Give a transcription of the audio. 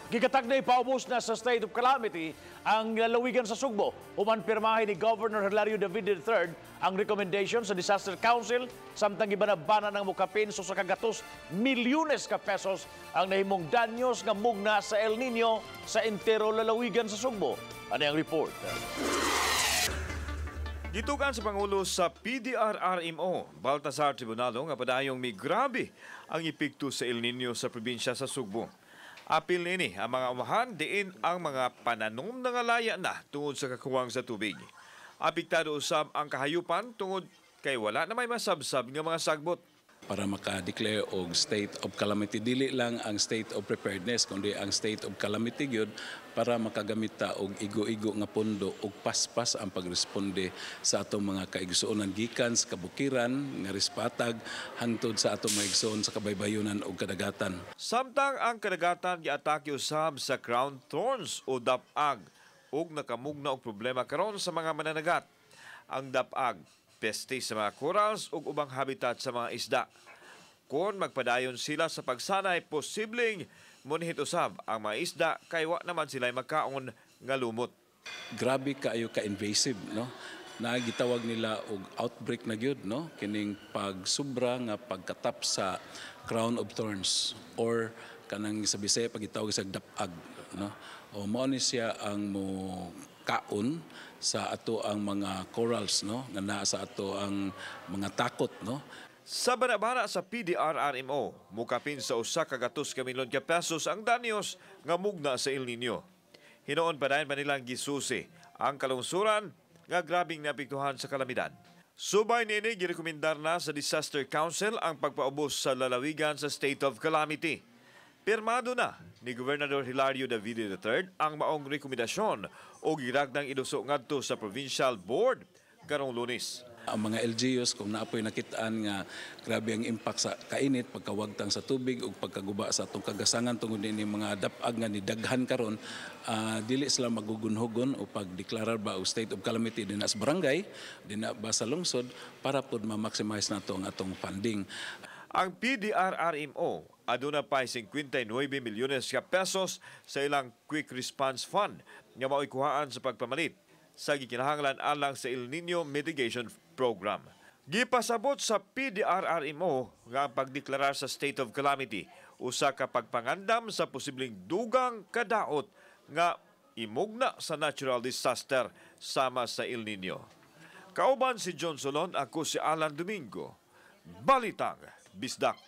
Gigatag na Ipaubos na sa state of calamity ang Lalawigan sa Sugbo. Human pirmahin ni Governor Hilario David III ang recommendation sa Disaster Council samtang ibanabana ng mukapin so sa kagatos milyones ka pesos ang nahimong danyos nga Mugna sa El Nino sa entero Lalawigan sa Sugbo. Ano ang report? Gitukan sa Pangulo sa PDRRMO, Baltasar Tribunalo nga padayong may grabe ang epekto sa El Nino sa probinsya sa Sugbo. Apil nini ang mga umahan diin ang mga pananum na ngalaya na tungod sa kakuwang sa tubig. Apektado usab ang kahayupan tungod kay wala na may masabsab nga mga sagbot. Para maka-declare og state of calamity, dili lang ang state of preparedness, kundi ang state of calamity gyud para makagamita og igo-igo nga pondo og paspas ang pagresponde sa atong mga kaigsuonan gikan sa kabukiran nga rispatag hangtod sa atong mga igsoon sa kabaybayonan og kadagatan. Samtang ang kadagatan giatake usab sa crown thorns o dapag ug nakamugna og problema karon sa mga mananagat. Ang dapag peste sa mga corals ug ubang habitat sa mga isda. Kung magpadayon sila sa pagsanay, posibleng munhit usab ang mga isda kay wa naman sila magkaon nga lumot. Grabe kaayo ka-invasive, no? Nagitawag nila og outbreak na gyud, no? Kining pagsubra nga pagkatap sa crown of thorns or kanang sa Bisaya pagitawag sa dapag, no? O mao ni siya ang mo kaon sa ato ang mga corals, no, nga naa sa ato ang mga takot, no. Sa banabana sa PDRRMO, mukapin sa usa ka gatos ka milyon ka pesos ang danyos nga Mugna sa El Nino. Hinoon pa dayon nilang gisusi ang kalungsuran nga grabing naapektuhan sa kalamidad. Subay nini girekomendar na sa Disaster Council ang pagpaubos sa Lalawigan sa state of calamity. Pirmado na ni Gobernador Hilario David III ang maong rekomendasyon o giragdang iluso ngadto sa Provincial Board karong Lunes. Ang mga LGUs kung naapoy nakitaan nga grabe ang impact sa ka-init, pagkawagtang sa tubig ug pagkaguba sa atong kagasangan tungod ni mga dapag nga nidaghan karon, dili sila magugunhugon o pagdeklarar ba og state of calamity dinha sa barangay, dinha ba sa lungsod para pud ma-maximize nato ang atong funding. Ang PDRRMO aduna pa 59 milyones ka pesos sa ilang Quick Response Fund nga mao'y kuhaan sa pagpamalit sa gikinahanglan alang sa El Nino Mitigation Program. Gipasabot sa PDRRMO nga ang pagdeklarar sa state of calamity usa ka pagpangandam sa posibleng dugang kadaot nga imugna sa natural disaster sama sa El Nino. Kauban si John Solon, ako si Alan Domingo. Balitang Bisdak.